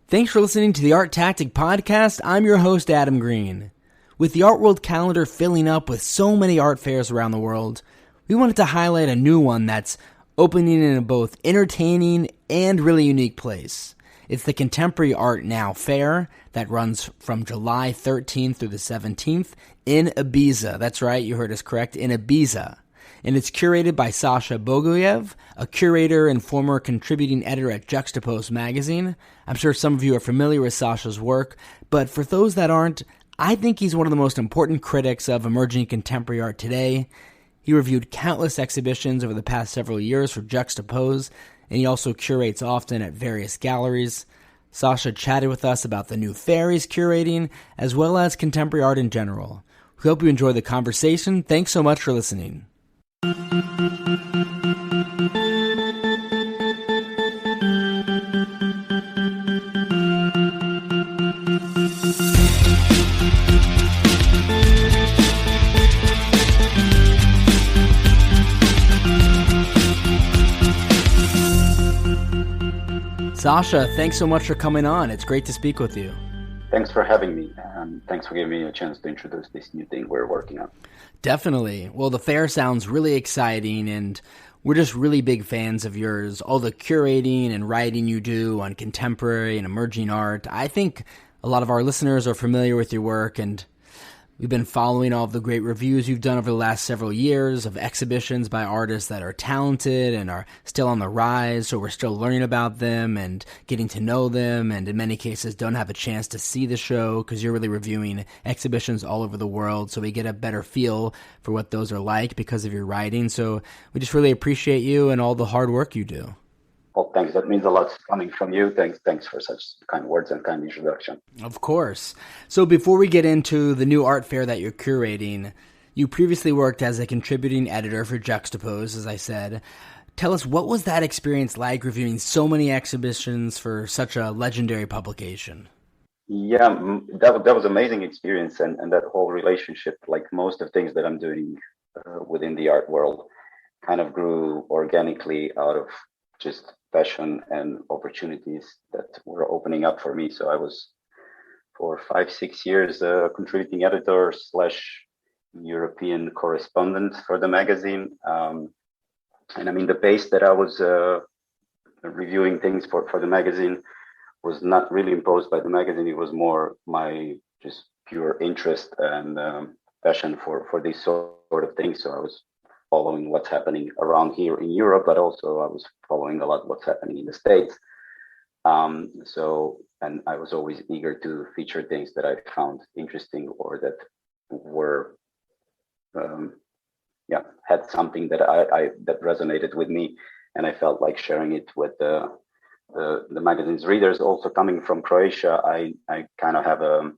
Thanks for listening to the ArtTactic Podcast. I'm your host, Adam Green. With the art world calendar filling up with so many art fairs around the world, we wanted to highlight a new one that's opening in a both entertaining and really unique place. It's the Contemporary Art Now fair that runs from July 13th through the 17th in Ibiza. That's right, you heard us correct, in Ibiza. And it's curated by Saša, Bogojev, a curator and former contributing editor at Juxtapoz magazine. I'm sure some of you are familiar with Saša's work, but for those that aren't, I think he's one of the most important critics of emerging contemporary art today. He reviewed countless exhibitions over the past several years for Juxtapoz, and he also curates often at various galleries. Saša chatted with us about the new fair he's curating, as well as contemporary art in general. We hope you enjoy the conversation. Thanks so much for listening. Saša, thanks so much for coming on. It's great to speak with you. Thanks for having me, and thanks for giving me a chance to introduce this new thing we're working on. Definitely. Well, the fair sounds really exciting, and we're just really big fans of yours. All the curating and writing you do on contemporary and emerging art. I think a lot of our listeners are familiar with your work, and we've been following all of the great reviews you've done over the last several years of exhibitions by artists that are talented and are still on the rise, so we're still learning about them and getting to know them, and in many cases don't have a chance to see the show because you're really reviewing exhibitions all over the world, so we get a better feel for what those are like because of your writing. So we just really appreciate you and all the hard work you do. Well, thanks. That means a lot coming from you. Thanks for such kind words and kind introduction. Of course. So before we get into the new art fair that you're curating, you previously worked as a contributing editor for Juxtapoz, as I said. Tell us, what was that experience like reviewing so many exhibitions for such a legendary publication? Yeah, that was an amazing experience, and that whole relationship, like most of things that I'm doing within the art world, kind of grew organically out of just passion and opportunities that were opening up for me. So I was for 5-6 years a contributing editor / European correspondent for the magazine. And I mean, the pace that I was reviewing things for the magazine was not really imposed by the magazine. It was more my just pure interest and passion for this sort of thing. So I was following what's happening around here in Europe, but also I was following a lot what's happening in the States. And I was always eager to feature things that I found interesting or that were, had something that that resonated with me, and I felt like sharing it with the magazine's readers. Also coming from Croatia, I kind of have a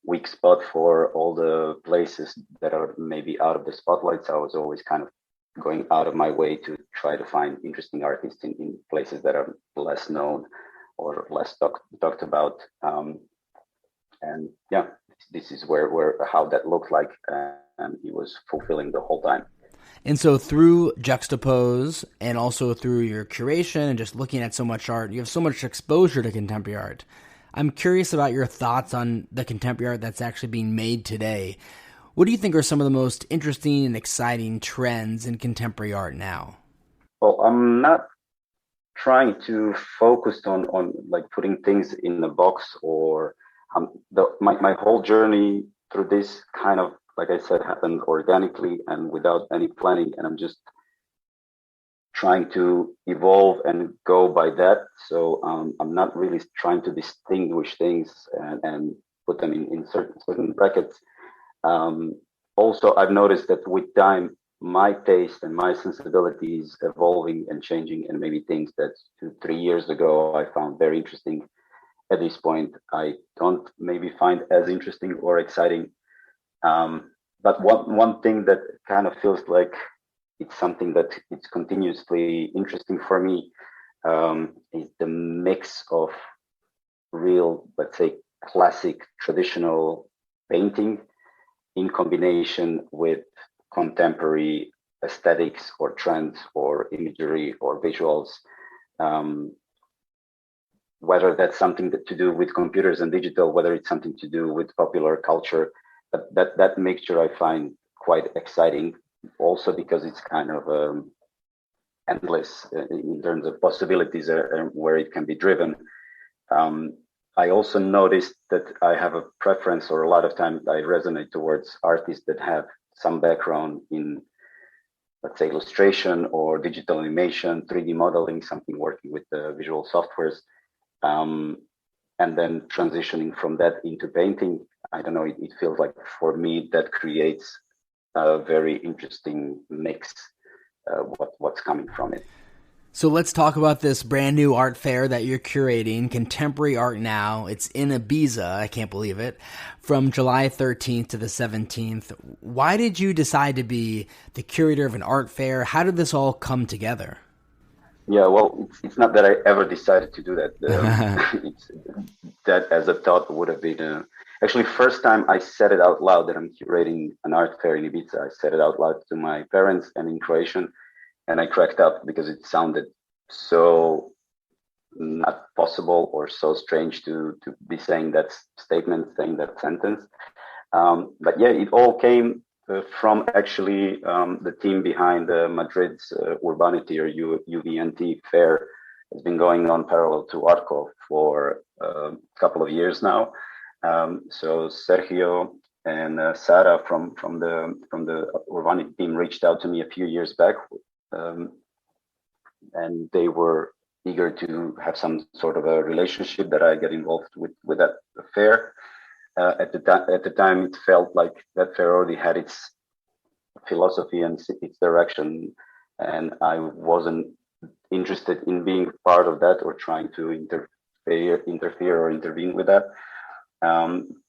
weak spot for all the places that are maybe out of the spotlight. So I was always kind of going out of my way to try to find interesting artists in places that are less known or less talked about. And yeah, this is where how that looked like, and it was fulfilling the whole time. And so through Juxtapoz and also through your curation and just looking at so much art, you have so much exposure to contemporary art. I'm curious about your thoughts on the contemporary art that's actually being made today. What do you think are some of the most interesting and exciting trends in contemporary art now? Well, I'm not trying to focus on like putting things in a box, or my whole journey through this kind of, like I said, happened organically and without any planning, and I'm just trying to evolve and go by that. So I'm not really trying to distinguish things and put them in certain brackets. Also, I've noticed that with time, my taste and my sensibility is evolving and changing, and maybe things that 2-3 years ago I found very interesting, at this point I don't maybe find as interesting or exciting. But one thing that kind of feels like it's something that it's continuously interesting for me is the mix of real, let's say, classic traditional painting in combination with contemporary aesthetics or trends or imagery or visuals. whether that's something to do with computers and digital, whether it's something to do with popular culture. But that mixture I find quite exciting, also because it's kind of endless in terms of possibilities where it can be driven. I also noticed that I have a preference, or a lot of times I resonate towards artists that have some background in, let's say, illustration or digital animation, 3D modeling, something working with the visual softwares, and then transitioning from that into painting. I don't know, it feels like for me that creates a very interesting mix, what's coming from it. So let's talk about this brand new art fair that you're curating, Contemporary Art Now. It's in Ibiza, I can't believe it, from July 13th to the 17th. Why did you decide to be the curator of an art fair? How did this all come together? Yeah, well, it's not that I ever decided to do that. It's that as a thought would have been... Actually, first time I said it out loud that I'm curating an art fair in Ibiza, I said it out loud to my parents and in Croatian. And I cracked up because it sounded so not possible or so strange to be saying that statement, saying that sentence. But yeah, it all came from actually the team behind Madrid's Urbanity or UVNT fair. Has been going on parallel to Arco for a couple of years now. So Sergio and Sara from the Urbanity team reached out to me a few years back. And they were eager to have some sort of a relationship that I get involved with that fair. At the time, it felt like that fair already had its philosophy and its direction, and I wasn't interested in being part of that or trying to interfere or intervene with that.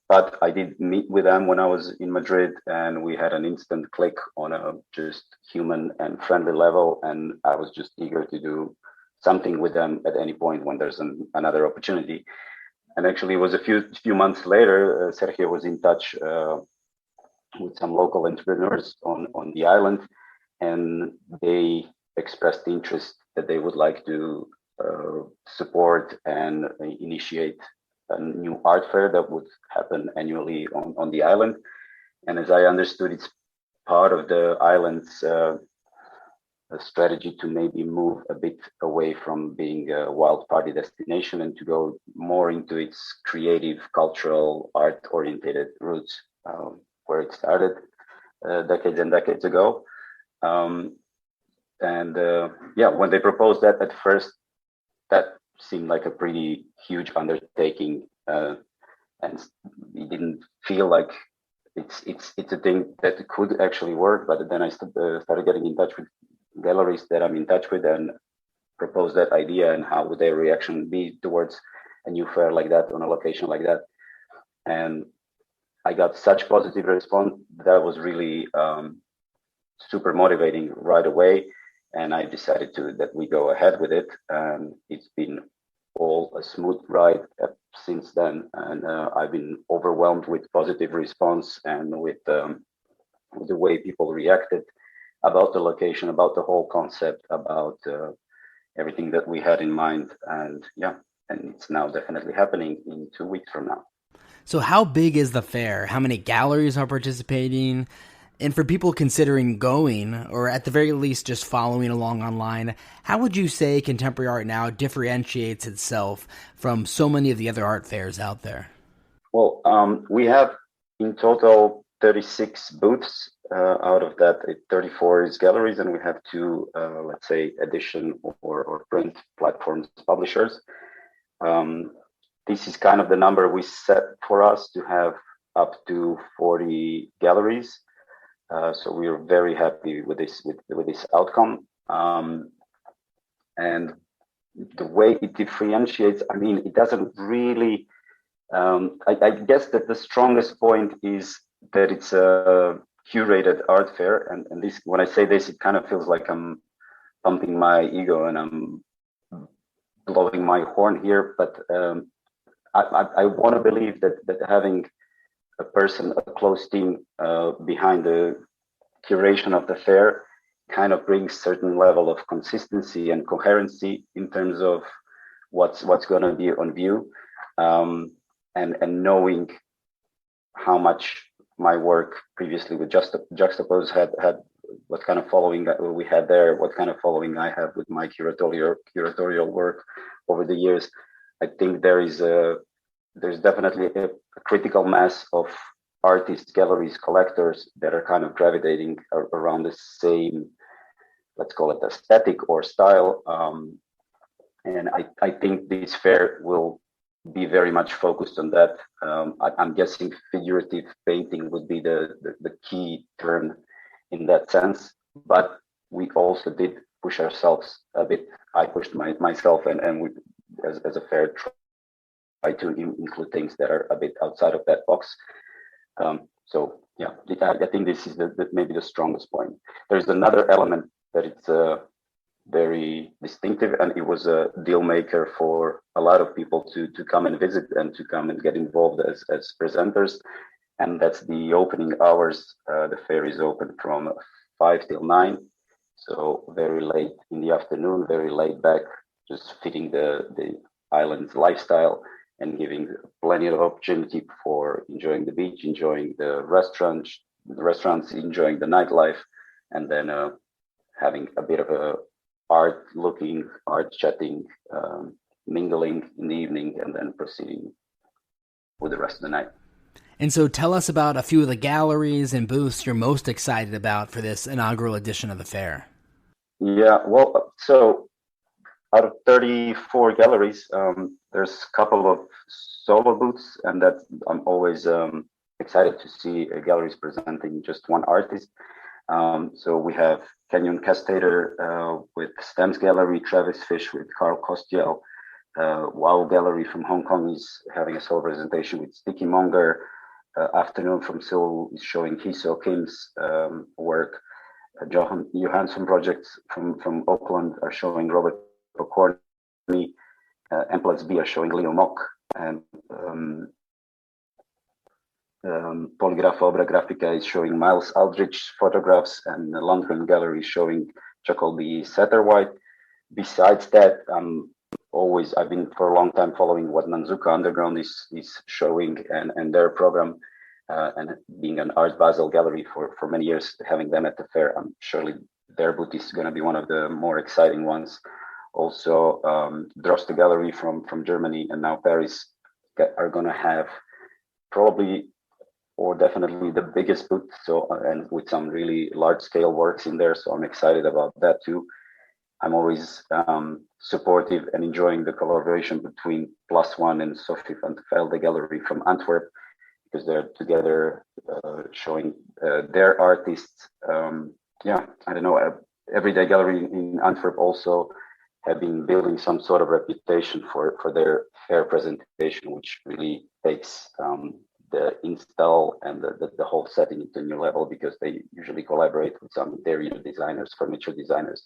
But I did meet with them when I was in Madrid, and we had an instant click on a just human and friendly level. And I was just eager to do something with them at any point when there's another opportunity. And actually, it was a few months later, Sergio was in touch with some local entrepreneurs on the island, and they expressed interest that they would like to support and initiate a new art fair that would happen annually on the island. And as I understood, it's part of the island's strategy to maybe move a bit away from being a wild party destination and to go more into its creative, cultural, art-oriented roots, where it started decades and decades ago. When they proposed that at first, that seemed like a pretty huge undertaking, and it didn't feel like it's a thing that could actually work. But then I started getting in touch with galleries that I'm in touch with and proposed that idea, and how would their reaction be towards a new fair like that on a location like that. And I got such positive response that was really super motivating right away. And I decided that we go ahead with it. And it's been all a smooth ride since then. And I've been overwhelmed with positive response and with the way people reacted about the location, about the whole concept, about everything that we had in mind. And it's now definitely happening in 2 weeks from now. So how big is the fair? How many galleries are participating? And for people considering going, or at the very least just following along online, how would you say Contemporary Art Now differentiates itself from so many of the other art fairs out there? Well, we have in total 36 booths. Out of that, 34 is galleries, and we have 2, let's say, edition or print platforms publishers. This is kind of the number we set for us, to have up to 40 galleries. So we are very happy with this outcome. And the way it differentiates, I mean, it doesn't really. I guess that the strongest point is that it's a curated art fair, and this, when I say this, it kind of feels like I'm pumping my ego and I'm blowing my horn here, but I want to believe that having a close team behind the curation of the fair kind of brings certain level of consistency and coherency in terms of what's going to be on view, and knowing how much my work previously with Juxtapoz had what kind of following we had there, what kind of following I have with my curatorial work over the years. I think there's definitely a critical mass of artists, galleries, collectors that are kind of gravitating around the same, let's call it aesthetic or style. And I think this fair will be very much focused on that. I'm guessing figurative painting would be the key term in that sense, but we also did push ourselves a bit. I pushed myself, and we, as a fair, try to include things that are a bit outside of that box. So yeah, I think this is maybe the strongest point. There's another element that it's very distinctive, and it was a deal maker for a lot of people to come and visit and to come and get involved as presenters. And that's the opening hours. The fair is open from 5 till 9, so very late in the afternoon, very laid back, just fitting the island's lifestyle and giving plenty of opportunity for enjoying the beach, enjoying the restaurants, enjoying the nightlife, and then having a bit of a art chatting, mingling in the evening, and then proceeding with the rest of the night. And so tell us about a few of the galleries and booths you're most excited about for this inaugural edition of the fair. Yeah, well, so out of 34 galleries, there's a couple of solo booths, and that I'm always excited to see galleries presenting just one artist. So we have Kenyon Castater with Stems Gallery, Travis Fish with Carl Kostiel, Wow Gallery from Hong Kong is having a solo presentation with Sticky Monger. Afternoon from Seoul is showing Hiso Kim's work. Johansson Projects from Oakland are showing Robert Pokorny. M+B are showing Leo Mock, and Polygraph Obra Grafica is showing Miles Aldrich photographs, and the Lundgren Gallery is showing Jacoby Satterwhite. Besides that, I've been for a long time following what Nanzuka Underground is showing and their program, and being an Art Basel gallery for many years, having them at the fair, surely their booth is going to be one of the more exciting ones. Also, Droste Gallery from Germany and now Paris are going to have probably or definitely the biggest booth, so and with some really large scale works in there, so I'm excited about that too. I'm always supportive and enjoying the collaboration between Plus One and Sophie van Velde Gallery from Antwerp, because they're together showing their artists. I don't know, Everyday Gallery in Antwerp also have been building some sort of reputation for their fair presentation, which really takes the install and the whole setting into a new level, because they usually collaborate with some interior designers, furniture designers.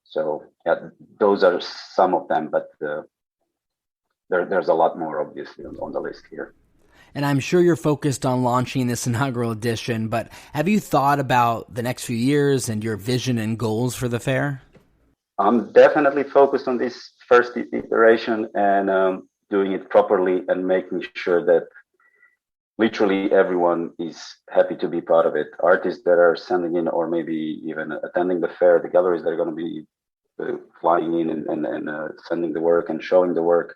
So yeah, those are some of them, but there's a lot more obviously on the list here. And I'm sure you're focused on launching this inaugural edition, but have you thought about the next few years and your vision and goals for the fair? I'm definitely focused on this first iteration and doing it properly and making sure that literally everyone is happy to be part of it. Artists that are sending in or maybe even attending the fair, the galleries that are going to be flying in and sending the work and showing the work.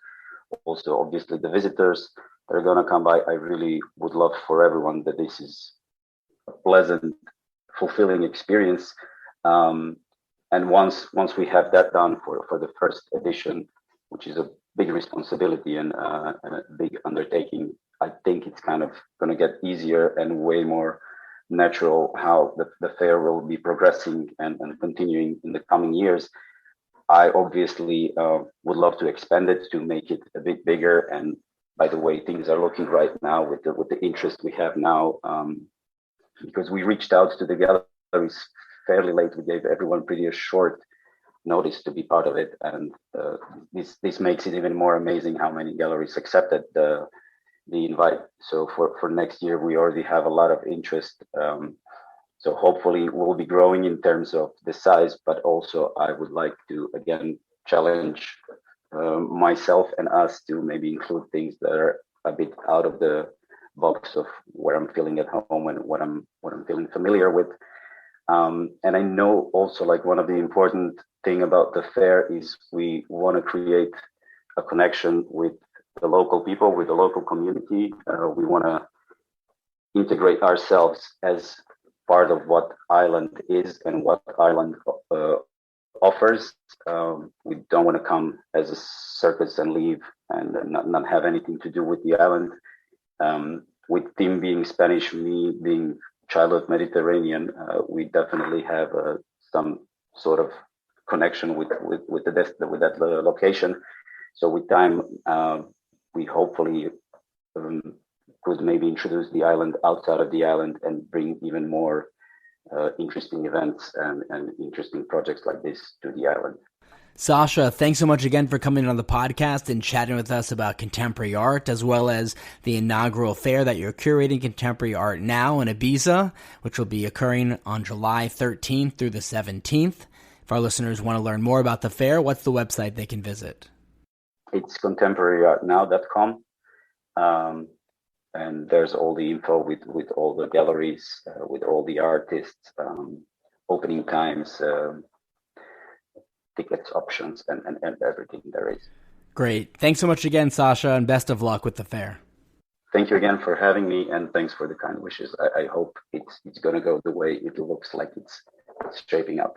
Also, obviously, the visitors that are going to come by. I really would love for everyone that this is a pleasant, fulfilling experience. And once we have that done for the first edition, which is a big responsibility and a big undertaking, I think it's kind of going to get easier and way more natural how the fair will be progressing and continuing in the coming years. I obviously would love to expand it to make it a bit bigger. And by the way, things are looking right now with the interest we have now, because we reached out to the galleries fairly late. We gave everyone pretty a short notice to be part of it, and this makes it even more amazing how many galleries accepted the invite. So for next year, we already have a lot of interest. So hopefully we'll be growing in terms of the size, but also I would like to again challenge myself and us to maybe include things that are a bit out of the box of where I'm feeling at home and what I'm feeling familiar with. And I know also, like, one of the important thing about the fair is we want to create a connection with the local people, with the local community. We want to integrate ourselves as part of what Ireland is and what Ireland offers. We don't want to come as a circus and leave and not have anything to do with the island. With Tim being Spanish, me being child of Mediterranean, we definitely have some sort of connection with that location. So with time, we hopefully could maybe introduce the island outside of the island and bring even more interesting events and interesting projects like this to the island. Saša, thanks so much again for coming on the podcast and chatting with us about contemporary art, as well as the inaugural fair that you're curating, Contemporary Art Now in Ibiza, which will be occurring on July 13th through the 17th. If our listeners want to learn more about the fair, what's the website they can visit? It's contemporaryartnow.com. And there's all the info with all the galleries, with all the artists, opening times, tickets, options, and everything there is. Great. Thanks so much again, Saša, and best of luck with the fair. Thank you again for having me, and thanks for the kind wishes. I hope it's going to go the way it looks like it's shaping up.